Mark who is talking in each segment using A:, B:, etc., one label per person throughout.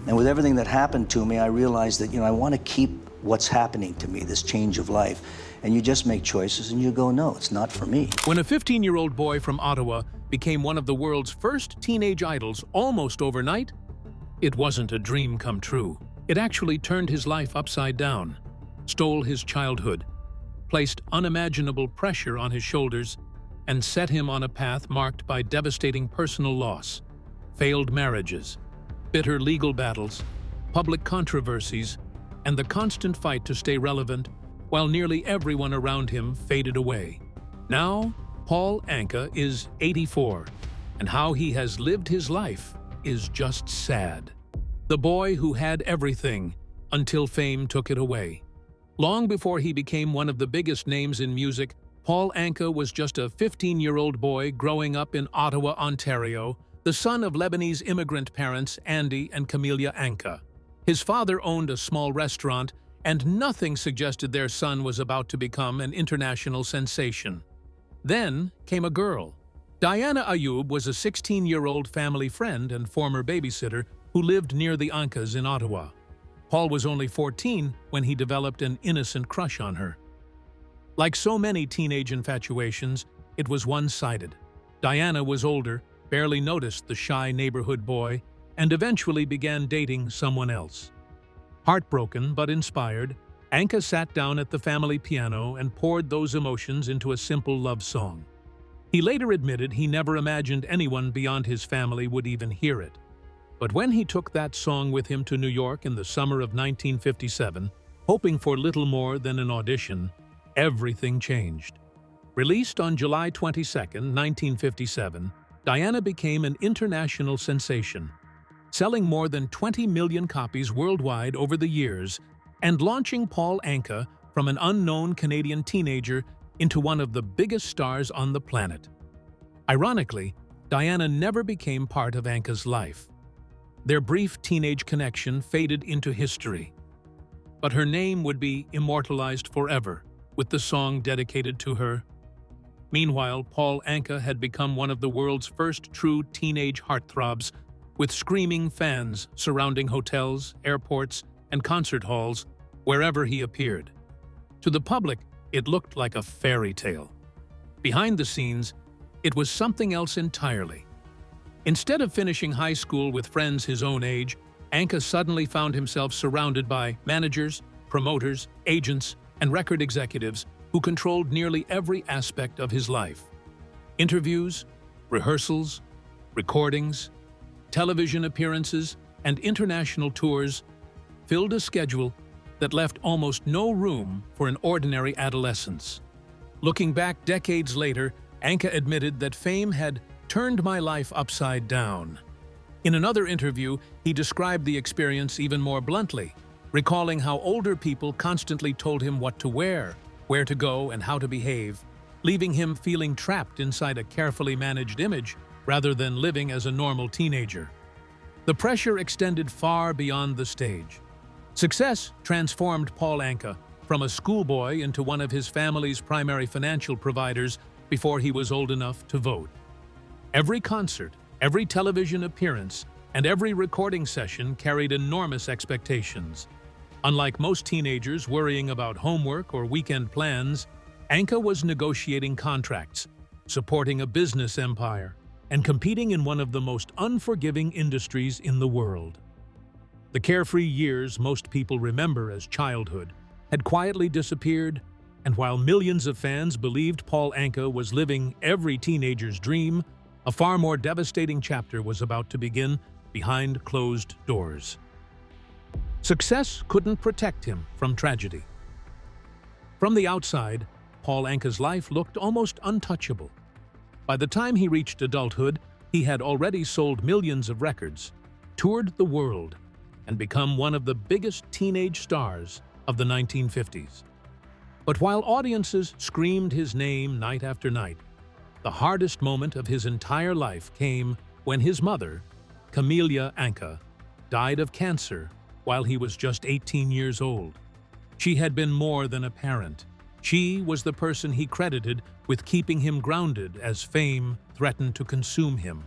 A: And with everything that happened to me, I realized that, I want to keep what's happening to me, this change of life. And you just make choices and you go, no, it's not for me.
B: When a 15-year-old boy from Ottawa became one of the world's first teenage idols almost overnight, it wasn't a dream come true. It actually turned his life upside down, stole his childhood, placed unimaginable pressure on his shoulders, and set him on a path marked by devastating personal loss, failed marriages, bitter legal battles, public controversies, and the constant fight to stay relevant while nearly everyone around him faded away. Now, Paul Anka is 84, and how he has lived his life is just sad. The boy who had everything until fame took it away. Long before he became one of the biggest names in music, Paul Anka was just a 15-year-old boy growing up in Ottawa, Ontario, the son of Lebanese immigrant parents Andy and Camelia Anka. His father owned a small restaurant, and nothing suggested their son was about to become an international sensation. Then came a girl. Diana Ayub was a 16-year-old family friend and former babysitter who lived near the Ankas in Ottawa. Paul was only 14 when he developed an innocent crush on her. Like so many teenage infatuations, it was one-sided. Diana was older, barely noticed the shy neighborhood boy, and eventually began dating someone else. Heartbroken but inspired, Anka sat down at the family piano and poured those emotions into a simple love song. He later admitted he never imagined anyone beyond his family would even hear it. But when he took that song with him to New York in the summer of 1957, hoping for little more than an audition, everything changed. Released on July 22, 1957, Diana became an international sensation, selling more than 20 million copies worldwide over the years and launching Paul Anka from an unknown Canadian teenager into one of the biggest stars on the planet. Ironically, Diana never became part of Anka's life. Their brief teenage connection faded into history, but her name would be immortalized forever with the song dedicated to her. Meanwhile, Paul Anka had become one of the world's first true teenage heartthrobs, with screaming fans surrounding hotels, airports, and concert halls wherever he appeared. To the public, it looked like a fairy tale. Behind the scenes, it was something else entirely. Instead of finishing high school with friends his own age, Anka suddenly found himself surrounded by managers, promoters, agents, and record executives who controlled nearly every aspect of his life. Interviews, rehearsals, recordings, television appearances, and international tours filled a schedule that left almost no room for an ordinary adolescence. Looking back decades later, Anka admitted that fame had turned my life upside down. In another interview, he described the experience even more bluntly, recalling how older people constantly told him what to wear, where to go, and how to behave, leaving him feeling trapped inside a carefully managed image rather than living as a normal teenager. The pressure extended far beyond the stage. Success transformed Paul Anka from a schoolboy into one of his family's primary financial providers before he was old enough to vote. Every concert, every television appearance, and every recording session carried enormous expectations. Unlike most teenagers worrying about homework or weekend plans, Anka was negotiating contracts, supporting a business empire, and competing in one of the most unforgiving industries in the world. The carefree years most people remember as childhood had quietly disappeared, and while millions of fans believed Paul Anka was living every teenager's dream, a far more devastating chapter was about to begin behind closed doors. Success couldn't protect him from tragedy. From the outside, Paul Anka's life looked almost untouchable. By the time he reached adulthood, he had already sold millions of records, toured the world, and become one of the biggest teenage stars of the 1950s. But while audiences screamed his name night after night, the hardest moment of his entire life came when his mother, Camelia Anka, died of cancer while he was just 18 years old. She had been more than a parent. She was the person he credited with keeping him grounded as fame threatened to consume him.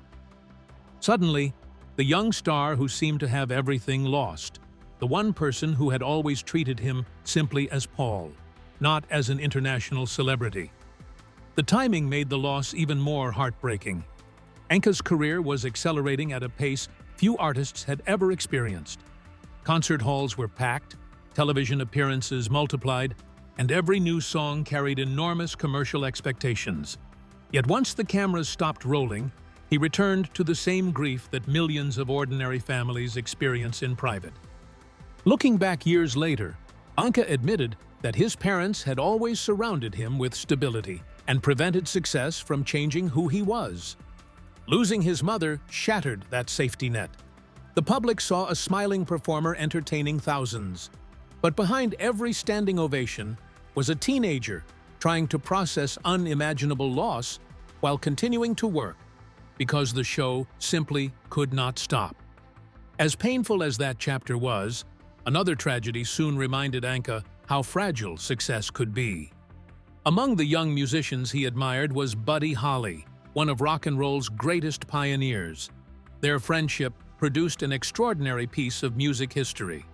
B: Suddenly, the young star who seemed to have everything lost, the one person who had always treated him simply as Paul, not as an international celebrity. The timing made the loss even more heartbreaking. Anka's career was accelerating at a pace few artists had ever experienced. Concert halls were packed, television appearances multiplied, and every new song carried enormous commercial expectations. Yet once the cameras stopped rolling, he returned to the same grief that millions of ordinary families experience in private. Looking back years later, Anka admitted that his parents had always surrounded him with stability and prevented success from changing who he was. Losing his mother shattered that safety net. The public saw a smiling performer entertaining thousands. But behind every standing ovation was a teenager trying to process unimaginable loss while continuing to work, because the show simply could not stop. As painful as that chapter was, another tragedy soon reminded Anka how fragile success could be. Among the young musicians he admired was Buddy Holly, one of rock and roll's greatest pioneers. Their friendship produced an extraordinary piece of music history.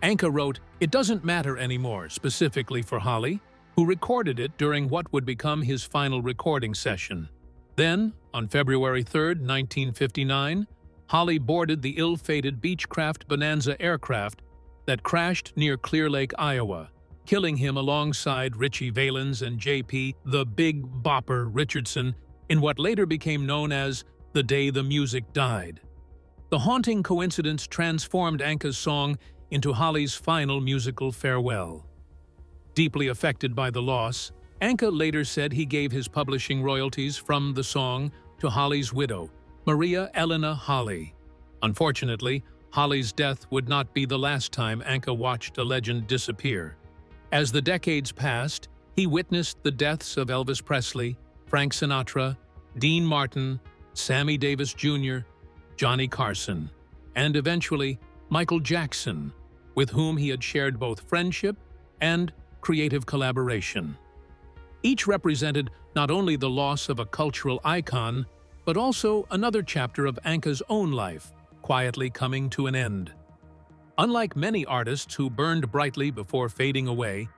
B: Anka wrote, "It doesn't matter anymore," specifically for Holly, who recorded it during what would become his final recording session. Then, on February 3, 1959, Holly boarded the ill-fated Beechcraft Bonanza aircraft that crashed near Clear Lake, Iowa, killing him alongside Richie Valens and J.P. "The Big Bopper" Richardson in what later became known as "The Day the Music Died." The haunting coincidence transformed Anka's song into Holly's final musical farewell. Deeply affected by the loss, Anka later said he gave his publishing royalties from the song to Holly's widow, Maria Elena Holly. Unfortunately, Holly's death would not be the last time Anka watched a legend disappear. As the decades passed, he witnessed the deaths of Elvis Presley, Frank Sinatra, Dean Martin, Sammy Davis Jr., Johnny Carson, and eventually Michael Jackson, with whom he had shared both friendship and creative collaboration. Each represented not only the loss of a cultural icon, but also another chapter of Anka's own life, quietly coming to an end. Unlike many artists who burned brightly before fading away,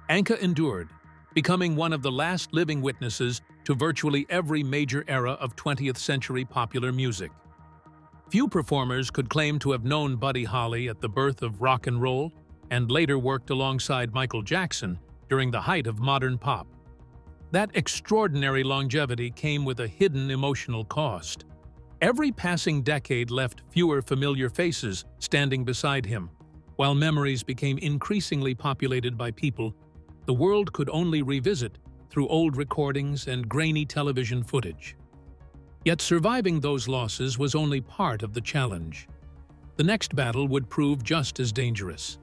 B: Anka endured, becoming one of the last living witnesses to virtually every major era of 20th century popular music. Few performers could claim to have known Buddy Holly at the birth of rock and roll, and later worked alongside Michael Jackson during the height of modern pop. That extraordinary longevity came with a hidden emotional cost. Every passing decade left fewer familiar faces standing beside him. While memories became increasingly populated by people the world could only revisit through old recordings and grainy television footage. Yet surviving those losses was only part of the challenge. The next battle would prove just as dangerous.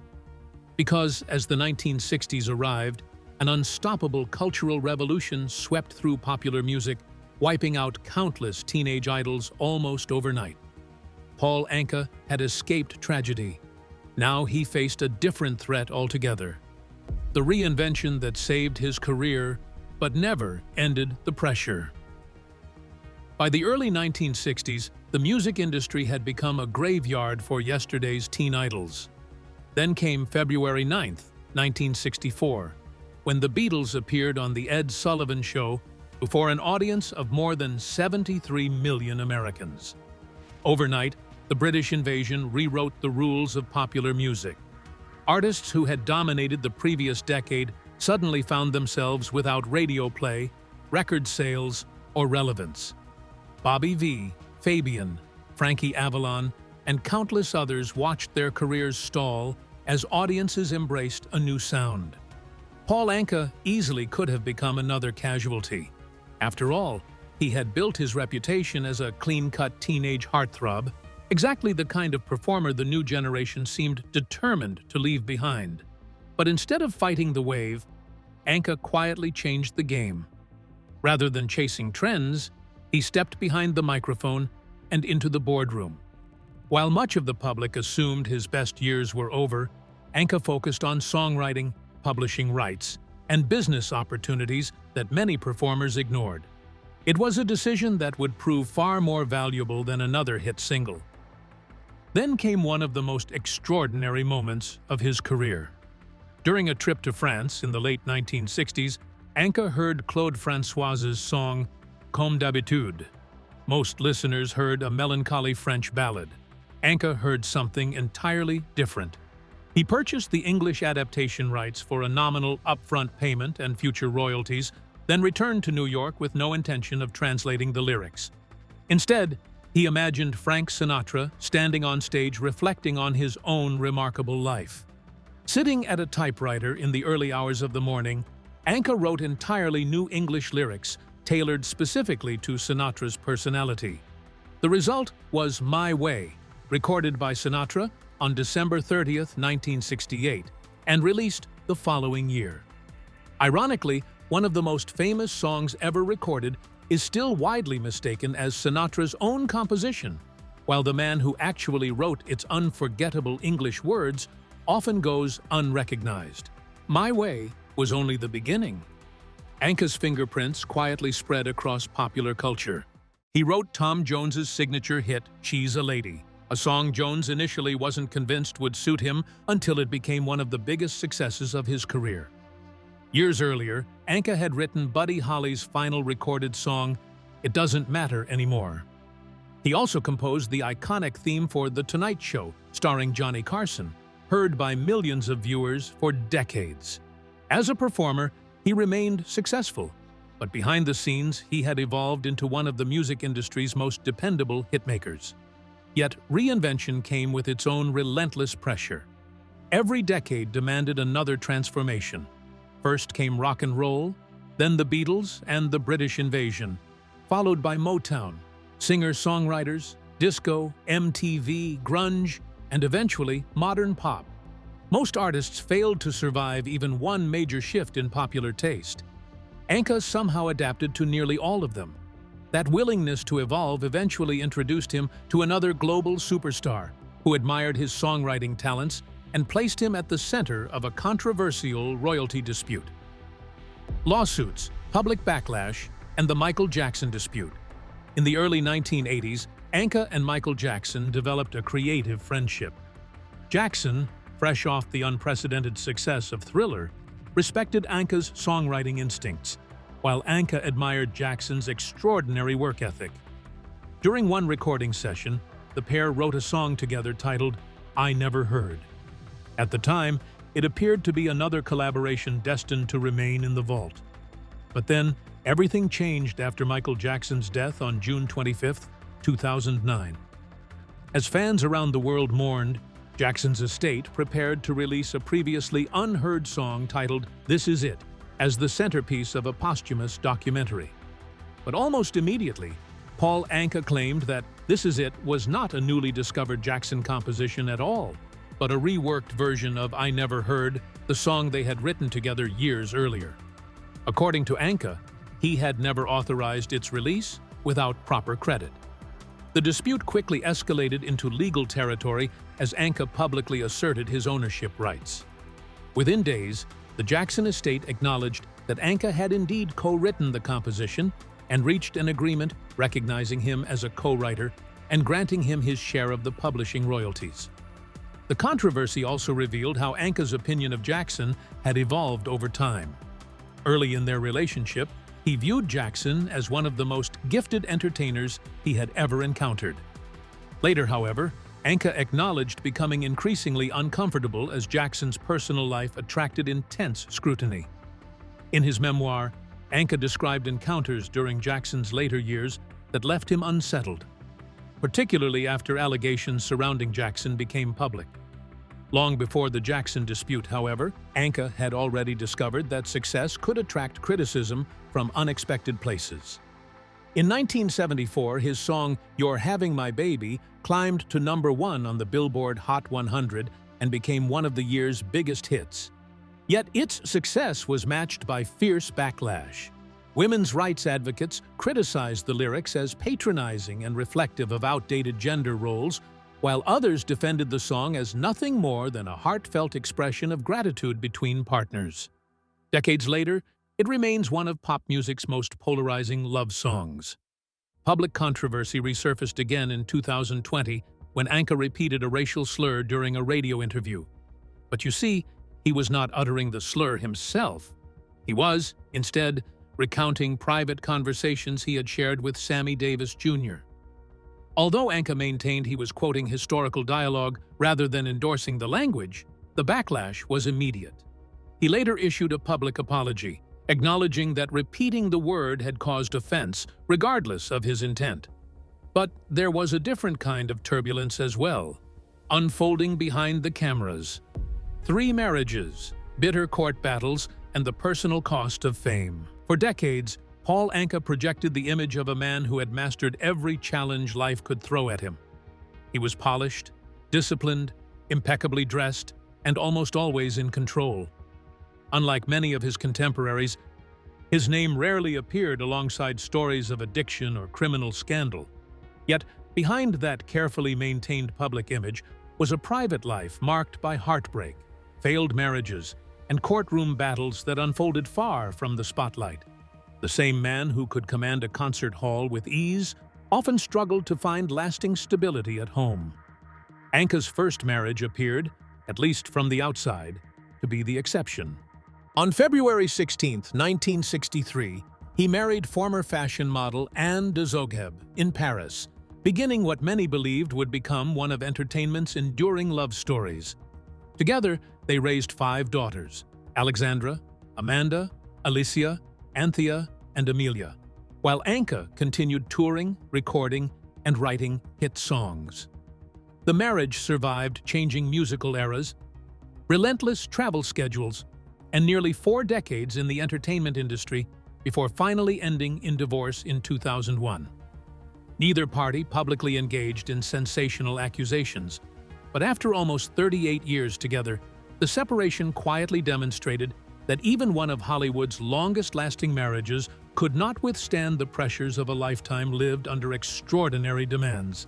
B: Because as the 1960s arrived, an unstoppable cultural revolution swept through popular music, wiping out countless teenage idols almost overnight. Paul Anka had escaped tragedy. Now he faced a different threat altogether. The reinvention that saved his career, but never ended the pressure. By the early 1960s, the music industry had become a graveyard for yesterday's teen idols. Then came February 9, 1964, when the Beatles appeared on The Ed Sullivan Show before an audience of more than 73 million Americans. Overnight, the British invasion rewrote the rules of popular music. Artists who had dominated the previous decade suddenly found themselves without radio play, record sales, or relevance. Bobby V, Fabian, Frankie Avalon, and countless others watched their careers stall as audiences embraced a new sound. Paul Anka easily could have become another casualty. After all, he had built his reputation as a clean-cut teenage heartthrob, exactly the kind of performer the new generation seemed determined to leave behind. But instead of fighting the wave, Anka quietly changed the game. Rather than chasing trends, he stepped behind the microphone and into the boardroom. While much of the public assumed his best years were over, Anka focused on songwriting, publishing rights, and business opportunities that many performers ignored. It was a decision that would prove far more valuable than another hit single. Then came one of the most extraordinary moments of his career. During a trip to France in the late 1960s, Anka heard Claude François's song Comme d'habitude. Most listeners heard a melancholy French ballad. Anka heard something entirely different. He purchased the English adaptation rights for a nominal upfront payment and future royalties, then returned to New York with no intention of translating the lyrics. Instead, he imagined Frank Sinatra standing on stage reflecting on his own remarkable life. Sitting at a typewriter in the early hours of the morning, Anka wrote entirely new English lyrics tailored specifically to Sinatra's personality. The result was My Way, recorded by Sinatra on December 30th, 1968, and released the following year. Ironically, one of the most famous songs ever recorded is still widely mistaken as Sinatra's own composition, while the man who actually wrote its unforgettable English words often goes unrecognized. My Way was only the beginning. Anka's fingerprints quietly spread across popular culture. He wrote Tom Jones's signature hit, She's a Lady, a song Jones initially wasn't convinced would suit him until it became one of the biggest successes of his career. Years earlier, Anka had written Buddy Holly's final recorded song, It Doesn't Matter Anymore. He also composed the iconic theme for The Tonight Show, starring Johnny Carson, heard by millions of viewers for decades. As a performer, he remained successful, but behind the scenes, he had evolved into one of the music industry's most dependable hitmakers. Yet, Reinvention came with its own relentless pressure. Every decade demanded another transformation. First came rock and roll, then the Beatles and the British invasion, followed by Motown, singer-songwriters, disco, MTV, grunge, and eventually modern pop. Most artists failed to survive even one major shift in popular taste. Anka somehow adapted to nearly all of them. That willingness to evolve eventually introduced him to another global superstar who admired his songwriting talents and placed him at the center of a controversial royalty dispute. Lawsuits, public backlash, and the Michael Jackson dispute. In the early 1980s, Anka and Michael Jackson developed a creative friendship. Jackson, fresh off the unprecedented success of Thriller, respected Anka's songwriting instincts, while Anka admired Jackson's extraordinary work ethic. During one recording session, the pair wrote a song together titled I Never Heard. At the time, it appeared to be another collaboration destined to remain in the vault. But then, everything changed after Michael Jackson's death on June 25, 2009. As fans around the world mourned, Jackson's estate prepared to release a previously unheard song titled This Is It as the centerpiece of a posthumous documentary. But almost immediately, Paul Anka claimed that This Is It was not a newly discovered Jackson composition at all, but a reworked version of I Never Heard, the song they had written together years earlier. According to Anka, he had never authorized its release without proper credit. The dispute quickly escalated into legal territory as Anka publicly asserted his ownership rights. Within days, the Jackson estate acknowledged that Anka had indeed co-written the composition and reached an agreement recognizing him as a co-writer and granting him his share of the publishing royalties. The controversy also revealed how Anka's opinion of Jackson had evolved over time. Early in their relationship, he viewed Jackson as one of the most gifted entertainers he had ever encountered. Later, however, Anka acknowledged becoming increasingly uncomfortable as Jackson's personal life attracted intense scrutiny. In his memoir, Anka described encounters during Jackson's later years that left him unsettled, particularly after allegations surrounding Jackson became public. Long before the Jackson dispute, however, Anka had already discovered that success could attract criticism from unexpected places. In 1974, his song You're Having My Baby climbed to #1 on the Billboard Hot 100 and became one of the year's biggest hits. Yet its success was matched by fierce backlash. Women's rights advocates criticized the lyrics as patronizing and reflective of outdated gender roles, while others defended the song as nothing more than a heartfelt expression of gratitude between partners. Decades later, it remains one of pop music's most polarizing love songs. Public controversy resurfaced again in 2020 when Anka repeated a racial slur during a radio interview. But you see, he was not uttering the slur himself. He was, instead, recounting private conversations he had shared with Sammy Davis Jr. Although Anka maintained he was quoting historical dialogue rather than endorsing the language, the backlash was immediate. He later issued a public apology, acknowledging that repeating the word had caused offense, regardless of his intent. But there was a different kind of turbulence as well, unfolding behind the cameras. 3 marriages, bitter court battles, and the personal cost of fame. For decades, Paul Anka projected the image of a man who had mastered every challenge life could throw at him. He was polished, disciplined, impeccably dressed, and almost always in control. Unlike many of his contemporaries, his name rarely appeared alongside stories of addiction or criminal scandal. Yet, behind that carefully maintained public image was a private life marked by heartbreak, failed marriages, and courtroom battles that unfolded far from the spotlight. The same man who could command a concert hall with ease often struggled to find lasting stability at home. Anka's first marriage appeared, at least from the outside, to be the exception. On February 16, 1963, he married former fashion model Anne de Zogheb in Paris, beginning what many believed would become one of entertainment's enduring love stories. Together, they raised 5 daughters: Alexandra, Amanda, Alicia, Anthea, and Amelia, while Anka continued touring, recording, and writing hit songs. The marriage survived changing musical eras, relentless travel schedules, and nearly 4 decades in the entertainment industry before finally ending in divorce in 2001. Neither party publicly engaged in sensational accusations, but after almost 38 years together, the separation quietly demonstrated that even one of Hollywood's longest-lasting marriages could not withstand the pressures of a lifetime lived under extraordinary demands.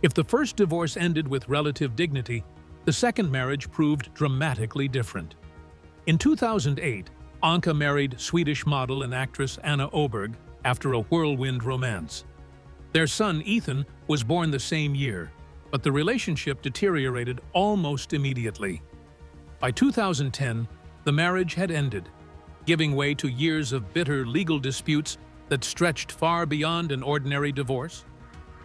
B: If the first divorce ended with relative dignity, the second marriage proved dramatically different. In 2008, Anka married Swedish model and actress Anna Öberg after a whirlwind romance. Their son, Ethan, was born the same year, but the relationship deteriorated almost immediately. By 2010, the marriage had ended, giving way to years of bitter legal disputes that stretched far beyond an ordinary divorce.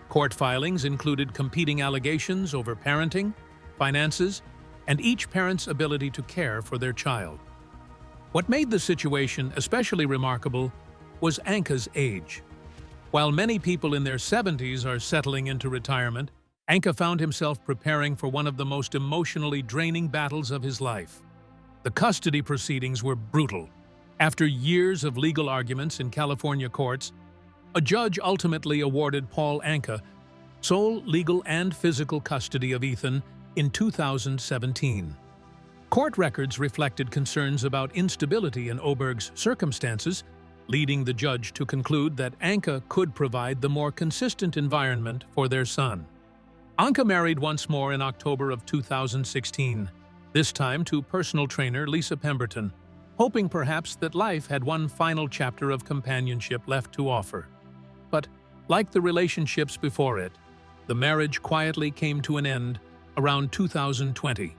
B: Court filings included competing allegations over parenting, finances, and each parent's ability to care for their child. What made the situation especially remarkable was Anka's age. While many people in their 70s are settling into retirement, Anka found himself preparing for one of the most emotionally draining battles of his life. The custody proceedings were brutal. After years of legal arguments in California courts, a judge ultimately awarded Paul Anka sole legal and physical custody of Ethan in 2017. Court records reflected concerns about instability in Öberg's circumstances, leading the judge to conclude that Anka could provide the more consistent environment for their son. Anka married once more in October of 2016, this time to personal trainer Lisa Pemberton, hoping perhaps that life had one final chapter of companionship left to offer. But, like the relationships before it, the marriage quietly came to an end around 2020.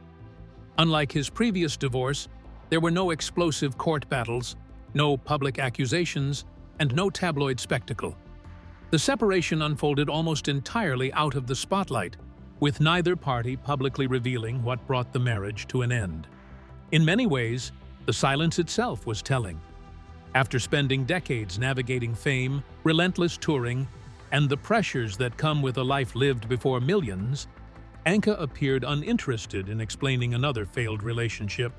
B: Unlike his previous divorce, there were no explosive court battles, no public accusations, and no tabloid spectacle. The separation unfolded almost entirely out of the spotlight, with neither party publicly revealing what brought the marriage to an end. In many ways, the silence itself was telling. After spending decades navigating fame, relentless touring, and the pressures that come with a life lived before millions, Anka appeared uninterested in explaining another failed relationship.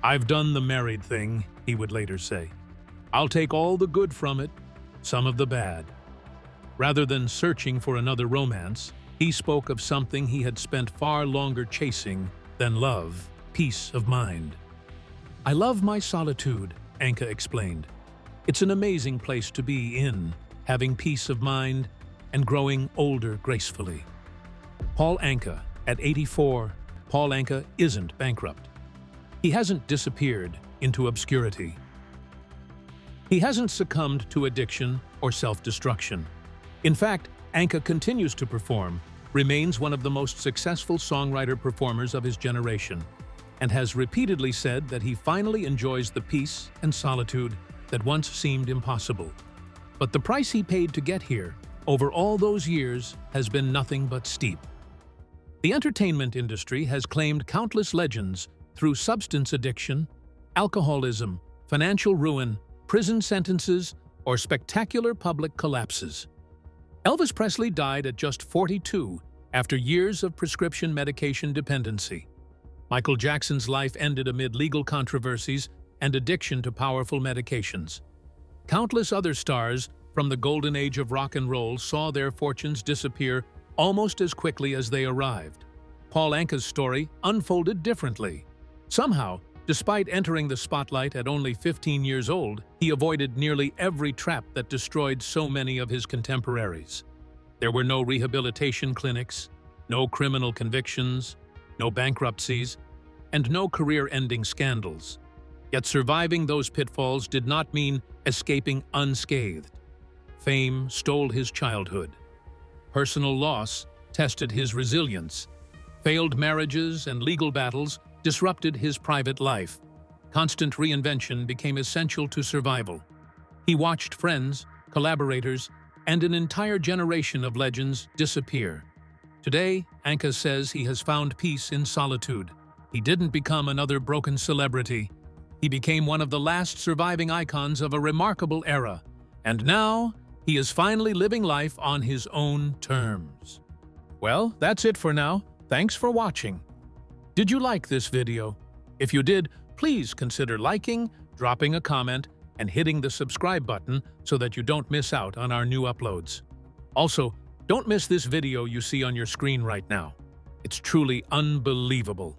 B: "I've done the married thing," he would later say. "I'll take all the good from it, some of the bad." Rather than searching for another romance, he spoke of something he had spent far longer chasing than love: peace of mind. "I love my solitude," Anka explained. "It's an amazing place to be in, having peace of mind and growing older gracefully." Paul Anka, at 84, Paul Anka isn't bankrupt. He hasn't disappeared into obscurity. He hasn't succumbed to addiction or self-destruction. In fact, Anka continues to perform, remains one of the most successful songwriter-performers of his generation, and has repeatedly said that he finally enjoys the peace and solitude that once seemed impossible. But the price he paid to get here, over all those years, has been nothing but steep. The entertainment industry has claimed countless legends through substance addiction, alcoholism, financial ruin, prison sentences, or spectacular public collapses. Elvis Presley died at just 42 after years of prescription medication dependency. Michael Jackson's life ended amid legal controversies and addiction to powerful medications. Countless other stars from the golden age of rock and roll saw their fortunes disappear almost as quickly as they arrived. Paul Anka's story unfolded differently. Somehow, despite entering the spotlight at only 15 years old, he avoided nearly every trap that destroyed so many of his contemporaries. There were no rehabilitation clinics, no criminal convictions, no bankruptcies, and no career-ending scandals. Yet surviving those pitfalls did not mean escaping unscathed. Fame stole his childhood. Personal loss tested his resilience. Failed marriages and legal battles disrupted his private life. Constant reinvention became essential to survival. He watched friends, collaborators, and an entire generation of legends disappear. Today, Anka says he has found peace in solitude. He didn't become another broken celebrity. He became one of the last surviving icons of a remarkable era. And now, he is finally living life on his own terms. Well, that's it for now. Thanks for watching. Did you like this video? If you did, please consider liking, dropping a comment, and hitting the subscribe button so that you don't miss out on our new uploads. Also, don't miss this video you see on your screen right now. It's truly unbelievable.